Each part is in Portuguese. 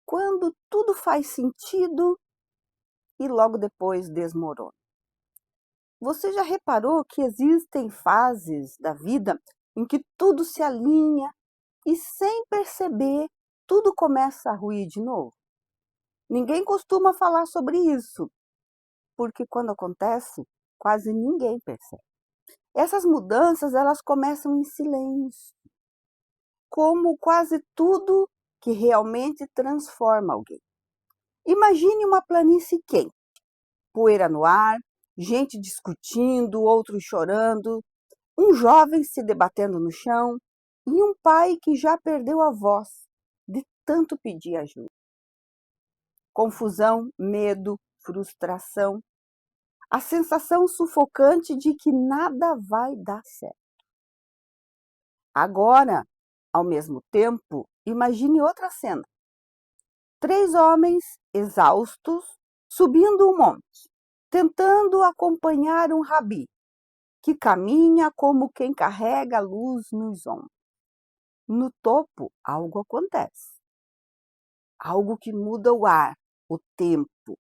quando tudo faz sentido e logo depois desmorona. Você já reparou que existem fases da vida em que tudo se alinha e, sem perceber, tudo começa a ruir de novo? Ninguém costuma falar sobre isso, porque quando acontece, quase ninguém percebe. Essas mudanças, elas começam em silêncio, como quase tudo que realmente transforma alguém. Imagine uma planície quente, poeira no ar, gente discutindo, outros chorando, um jovem se debatendo no chão e um pai que já perdeu a voz de tanto pedir ajuda. Confusão, medo, frustração, a sensação sufocante de que nada vai dar certo. Agora, ao mesmo tempo, imagine outra cena. 3 homens exaustos subindo um monte, tentando acompanhar um rabi, que caminha como quem carrega a luz nos ombros. No topo, algo acontece. Algo que muda o ar, o tempo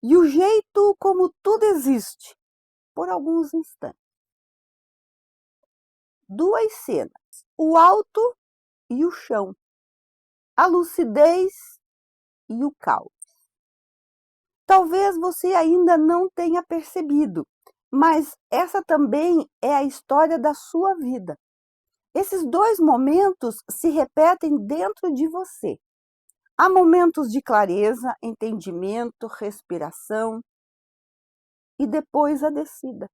e o jeito como tudo existe, por alguns instantes. 2 cenas, o alto e o chão, a lucidez e o caos. Talvez você ainda não tenha percebido, mas essa também é a história da sua vida. Esses 2 momentos se repetem dentro de você. Há momentos de clareza, entendimento, respiração e depois a descida.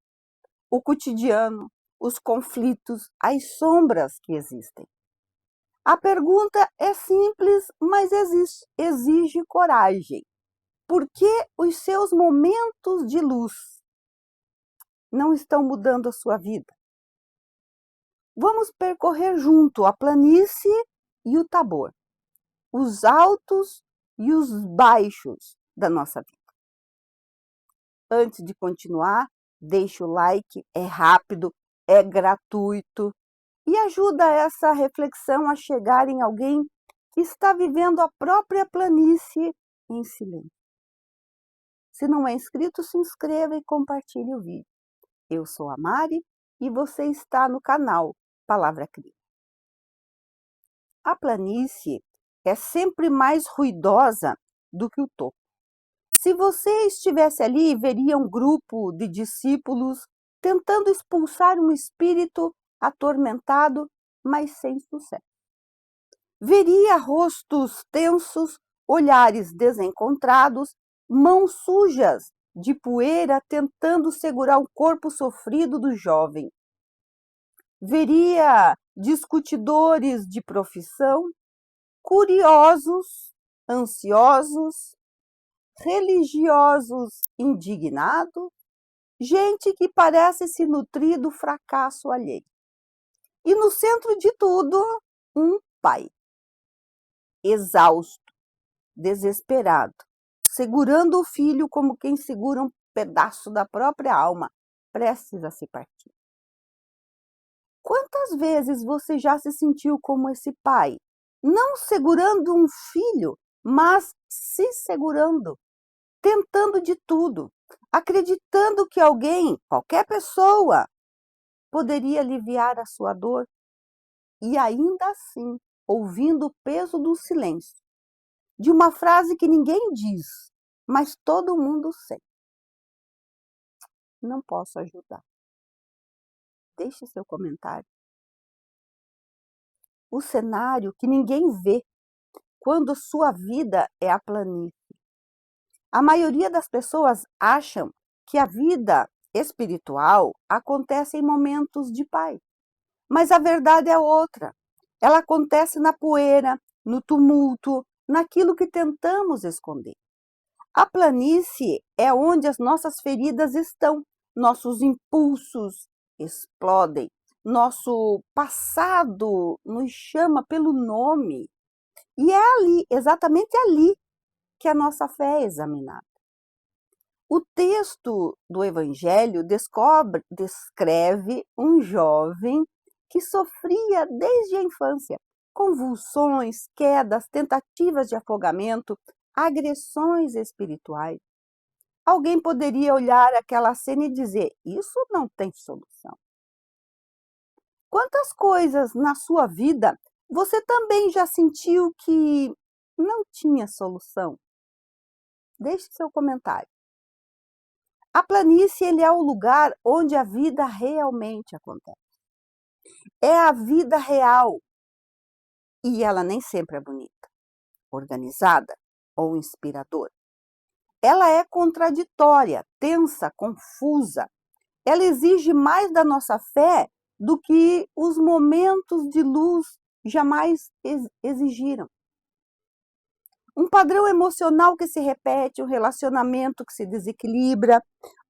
O cotidiano, os conflitos, as sombras que existem. A pergunta é simples, mas exige coragem. Por que os seus momentos de luz não estão mudando a sua vida? Vamos percorrer junto a planície e o Tabor, os altos e os baixos da nossa vida. Antes de continuar, deixe o like, é rápido, é gratuito e ajuda essa reflexão a chegar em alguém que está vivendo a própria planície em silêncio. Se não é inscrito, se inscreva e compartilhe o vídeo. Eu sou a Mari e você está no canal Palavra Cria. A planície é sempre mais ruidosa do que o topo. Se você estivesse ali, veria um grupo de discípulos tentando expulsar um espírito atormentado, mas sem sucesso. Veria rostos tensos, olhares desencontrados, mãos sujas de poeira tentando segurar o corpo sofrido do jovem. Veria discutidores de profissão, curiosos, ansiosos, religiosos indignados, gente que parece se nutrir do fracasso alheio. E no centro de tudo, um pai, exausto, desesperado, segurando o filho como quem segura um pedaço da própria alma, prestes a se partir. Quantas vezes você já se sentiu como esse pai, não segurando um filho, mas se segurando, tentando de tudo, acreditando que alguém, qualquer pessoa, poderia aliviar a sua dor e ainda assim, ouvindo o peso do silêncio, de uma frase que ninguém diz, mas todo mundo sente. Não posso ajudar. Deixe seu comentário. O cenário que ninguém vê quando sua vida é a planície. A maioria das pessoas acham que a vida espiritual acontece em momentos de paz, mas a verdade é outra. Ela acontece na poeira, no tumulto, naquilo que tentamos esconder. A planície é onde as nossas feridas estão, nossos impulsos explodem, nosso passado nos chama pelo nome. E é ali, exatamente ali, que a nossa fé é examinada. O texto do Evangelho descreve um jovem que sofria desde a infância, convulsões, quedas, tentativas de afogamento, agressões espirituais. Alguém poderia olhar aquela cena e dizer: isso não tem solução. Quantas coisas na sua vida você também já sentiu que não tinha solução? Deixe seu comentário. A planície ele é o lugar onde a vida realmente acontece. É a vida real e ela nem sempre é bonita, organizada ou inspiradora. Ela é contraditória, tensa, confusa. Ela exige mais da nossa fé do que os momentos de luz jamais exigiram. Um padrão emocional que se repete, um relacionamento que se desequilibra,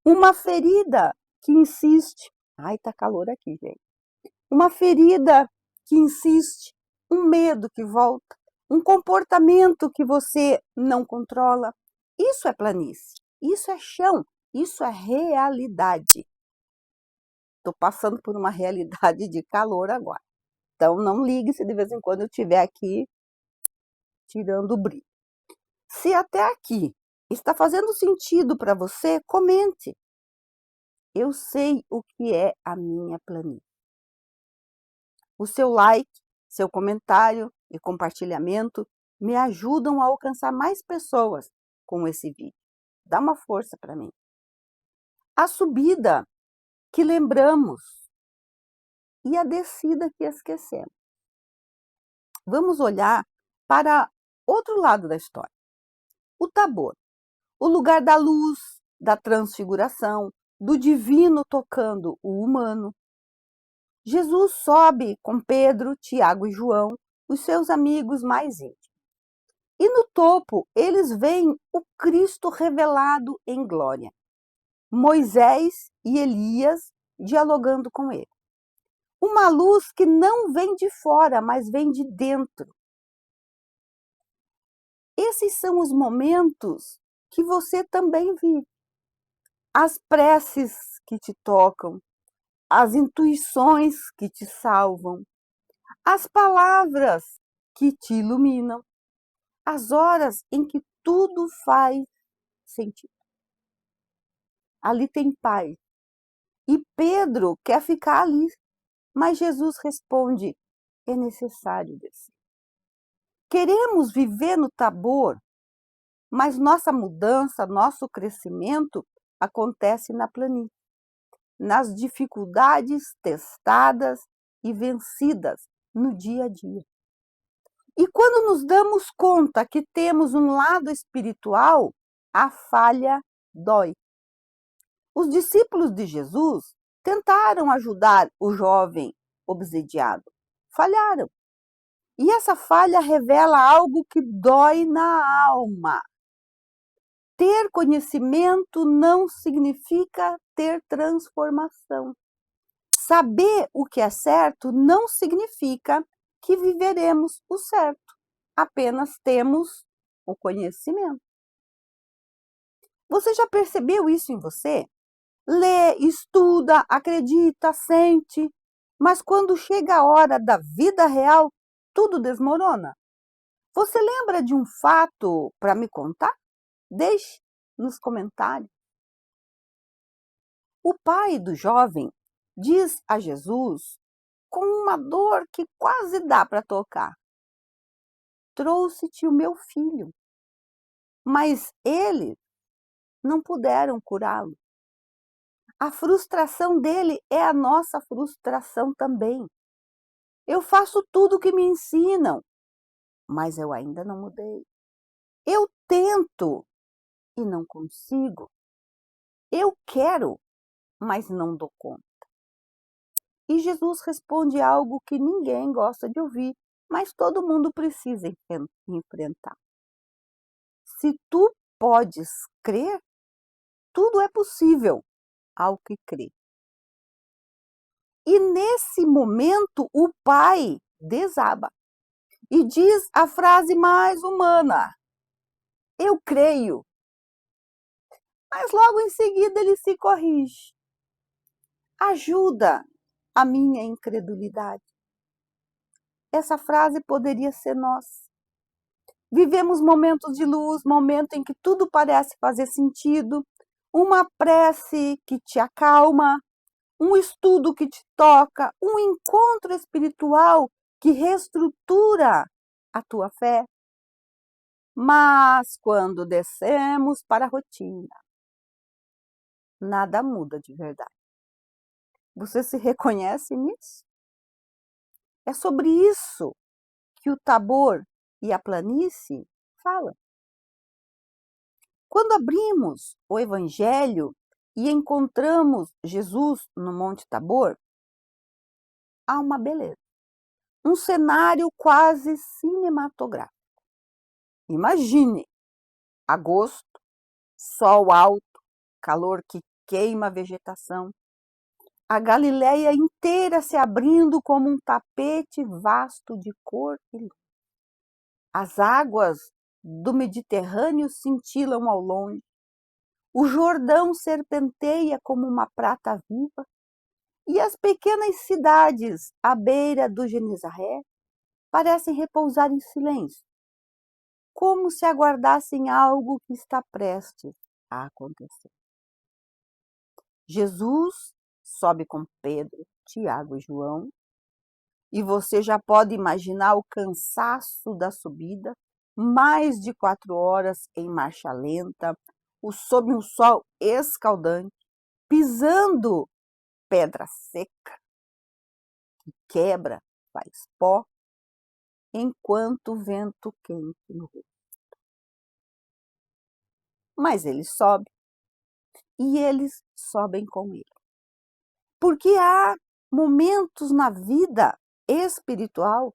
uma ferida que insiste. Ai, tá calor aqui, gente. Uma ferida que insiste, um medo que volta, um comportamento que você não controla. Isso é planície, isso é chão, isso é realidade. Estou passando por uma realidade de calor agora. Então, não ligue se de vez em quando eu estiver aqui tirando o brilho. Se até aqui está fazendo sentido para você, comente. Eu sei o que é a minha planície. O seu like, seu comentário e compartilhamento me ajudam a alcançar mais pessoas com esse vídeo. Dá uma força para mim. A subida que lembramos e a descida que esquecemos. Vamos olhar para outro lado da história. O Tabor, o lugar da luz, da transfiguração, do divino tocando o humano. Jesus sobe com Pedro, Tiago e João, os seus amigos mais íntimos. E no topo, eles veem o Cristo revelado em glória. Moisés e Elias dialogando com ele. Uma luz que não vem de fora, mas vem de dentro. Esses são os momentos que você também vive. As preces que te tocam, as intuições que te salvam, as palavras que te iluminam, as horas em que tudo faz sentido. Ali tem paz. E Pedro quer ficar ali, mas Jesus responde: é necessário descer. Queremos viver no Tabor, mas nossa mudança, nosso crescimento acontece na planície, nas dificuldades testadas e vencidas no dia a dia. E quando nos damos conta que temos um lado espiritual, a falha dói. Os discípulos de Jesus tentaram ajudar o jovem obsidiado. Falharam. E essa falha revela algo que dói na alma. Ter conhecimento não significa ter transformação. Saber o que é certo não significa que viveremos o certo. Apenas temos o conhecimento. Você já percebeu isso em você? Lê, estuda, acredita, sente, mas quando chega a hora da vida real, tudo desmorona. Você lembra de um fato para me contar? Deixe nos comentários. O pai do jovem diz a Jesus, com uma dor que quase dá para tocar: trouxe-te o meu filho, mas eles não puderam curá-lo. A frustração dele é a nossa frustração também. Eu faço tudo o que me ensinam, mas eu ainda não mudei. Eu tento e não consigo. Eu quero, mas não dou conta. E Jesus responde algo que ninguém gosta de ouvir, mas todo mundo precisa enfrentar. Se tu podes crer, tudo é possível ao que crê. E nesse momento o pai desaba e diz a frase mais humana: eu creio. Mas logo em seguida ele se corrige. Ajuda a minha incredulidade. essa frase poderia ser nós. Vivemos momentos de luz, momento em que tudo parece fazer sentido, uma prece que te acalma, um estudo que te toca, um encontro espiritual que reestrutura a tua fé. Mas quando descemos para a rotina, nada muda de verdade. Você se reconhece nisso? É sobre isso que o Tabor e a planície falam. Quando abrimos o Evangelho e encontramos Jesus no Monte Tabor, há uma beleza, um cenário quase cinematográfico. Imagine, agosto, sol alto, calor que queima a vegetação, a Galileia inteira se abrindo como um tapete vasto de cor e luz. As águas do Mediterrâneo cintilam ao longe, o Jordão serpenteia como uma prata viva, e as pequenas cidades à beira do Genezaré parecem repousar em silêncio, como se aguardassem algo que está prestes a acontecer. Jesus sobe com Pedro, Tiago e João, e você já pode imaginar o cansaço da subida, mais de 4 horas em marcha lenta, sob um sol escaldante, pisando pedra seca, que quebra, faz pó, enquanto o vento quente no rosto. Mas ele sobe, e eles sobem com ele. Porque há momentos na vida espiritual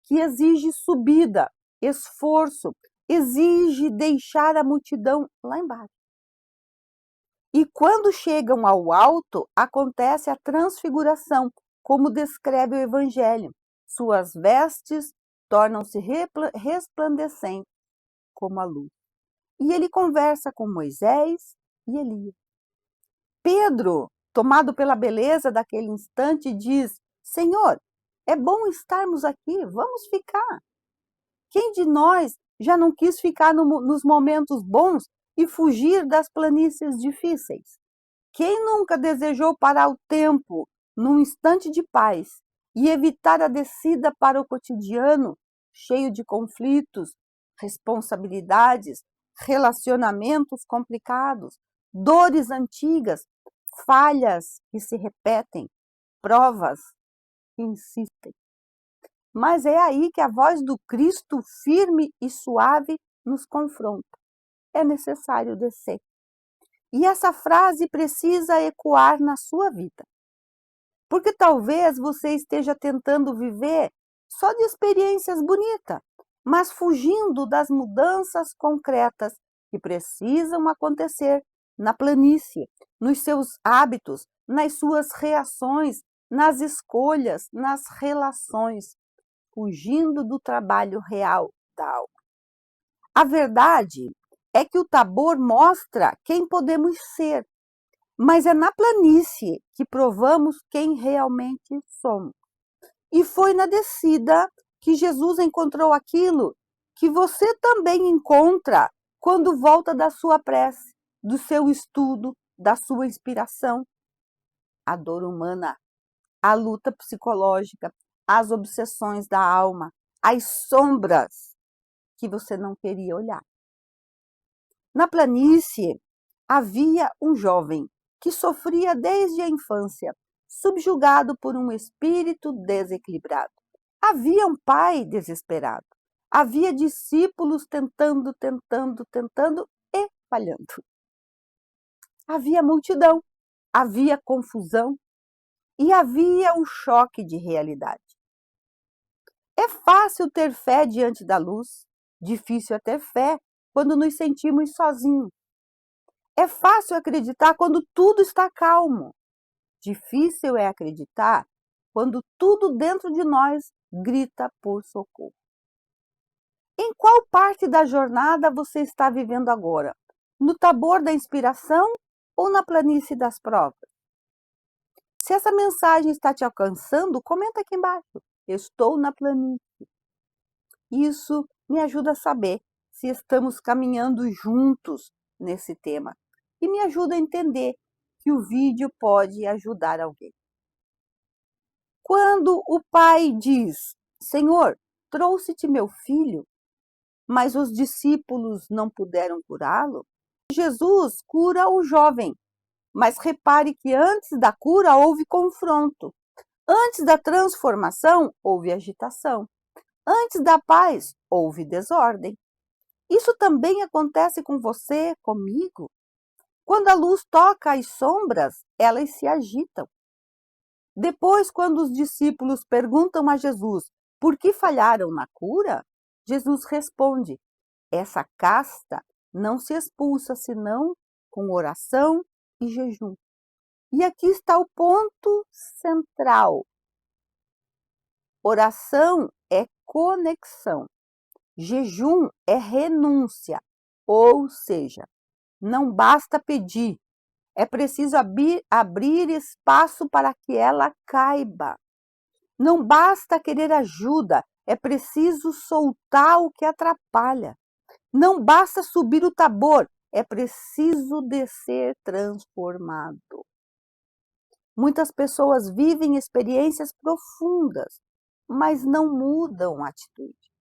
que exige subida, esforço, exige deixar a multidão lá embaixo. E quando chegam ao alto, acontece a transfiguração, como descreve o Evangelho. Suas vestes tornam-se resplandecentes como a luz. E ele conversa com Moisés e Elias. Pedro, tomado pela beleza daquele instante, diz: Senhor, é bom estarmos aqui, vamos ficar. Quem de nós já não quis ficar nos momentos bons e fugir das planícies difíceis? Quem nunca desejou parar o tempo num instante de paz e evitar a descida para o cotidiano, cheio de conflitos, responsabilidades, relacionamentos complicados, dores antigas, falhas que se repetem, provas que insistem? Mas é aí que a voz do Cristo firme e suave nos confronta. É necessário descer. E essa frase precisa ecoar na sua vida. Porque talvez você esteja tentando viver só de experiências bonitas, mas fugindo das mudanças concretas que precisam acontecer na planície, nos seus hábitos, nas suas reações, nas escolhas, nas relações, fugindo do trabalho real da alma. A verdade é que o Tabor mostra quem podemos ser, mas é na planície que provamos quem realmente somos. E foi na descida que Jesus encontrou aquilo que você também encontra quando volta da sua prece, do seu estudo, da sua inspiração. A dor humana, a luta psicológica, as obsessões da alma, as sombras que você não queria olhar. Na planície havia um jovem que sofria desde a infância, subjugado por um espírito desequilibrado. Havia um pai desesperado. Havia discípulos tentando e falhando. Havia multidão, havia confusão e havia um choque de realidade. É fácil ter fé diante da luz, difícil é ter fé quando nos sentimos sozinhos. É fácil acreditar quando tudo está calmo. Difícil é acreditar quando tudo dentro de nós grita por socorro. Em qual parte da jornada você está vivendo agora? No Tabor da inspiração ou na planície das provas? Se essa mensagem está te alcançando, comenta aqui embaixo. estou na planície. Isso me ajuda a saber se estamos caminhando juntos nesse tema e me ajuda a entender que o vídeo pode ajudar alguém. Quando o pai diz: Senhor, trouxe-te meu filho, mas os discípulos não puderam curá-lo, Jesus cura o jovem, mas repare que antes da cura houve confronto. Antes da transformação, houve agitação. Antes da paz, houve desordem. Isso também acontece com você, comigo. Quando a luz toca as sombras, elas se agitam. Depois, quando os discípulos perguntam a Jesus por que falharam na cura, Jesus responde: essa casta não se expulsa senão com oração e jejum. E aqui está o ponto central. Oração é conexão. Jejum é renúncia. Ou seja, não basta pedir, é preciso abrir espaço para que ela caiba. Não basta querer ajuda, é preciso soltar o que atrapalha. Não basta subir o Tabor, é preciso descer transformado. Muitas pessoas vivem experiências profundas, mas não mudam a atitude.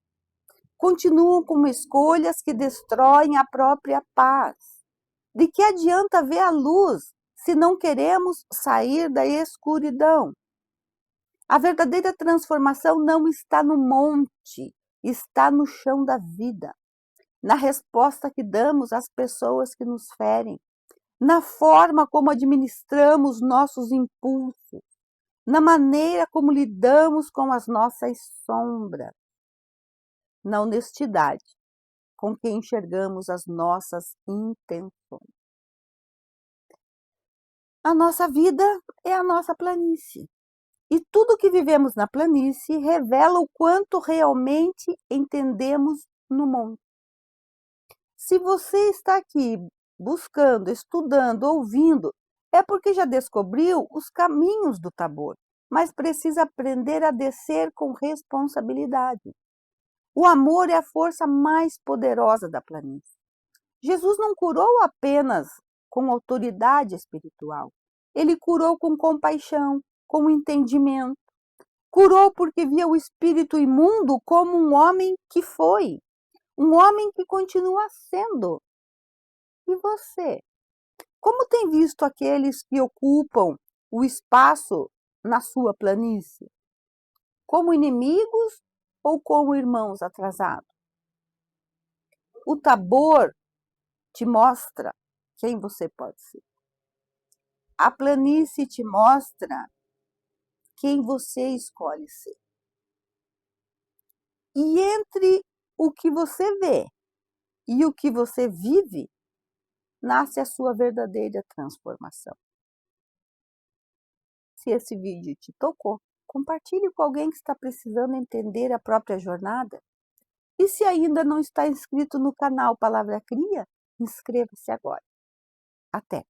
Continuam com escolhas que destroem a própria paz. De que adianta ver a luz se não queremos sair da escuridão? A verdadeira transformação não está no monte, está no chão da vida, na resposta que damos às pessoas que nos ferem, na forma como administramos nossos impulsos, na maneira como lidamos com as nossas sombras, na honestidade com que enxergamos as nossas intenções. A nossa vida é a nossa planície. E tudo que vivemos na planície revela o quanto realmente entendemos no mundo. Se você está aqui buscando, estudando, ouvindo, é porque já descobriu os caminhos do Tabor, mas precisa aprender a descer com responsabilidade. O amor é a força mais poderosa da planície. Jesus não curou apenas com autoridade espiritual. Ele curou com compaixão, com entendimento. Curou porque via o espírito imundo como um homem que foi, um homem que continua sendo. E você? Como tem visto aqueles que ocupam o espaço na sua planície? Como inimigos ou como irmãos atrasados? O Tabor te mostra quem você pode ser. A planície te mostra quem você escolhe ser. E entre o que você vê e o que você vive, nasce a sua verdadeira transformação. Se esse vídeo te tocou, compartilhe com alguém que está precisando entender a própria jornada. E se ainda não está inscrito no canal Palavra Cria, inscreva-se agora. Até!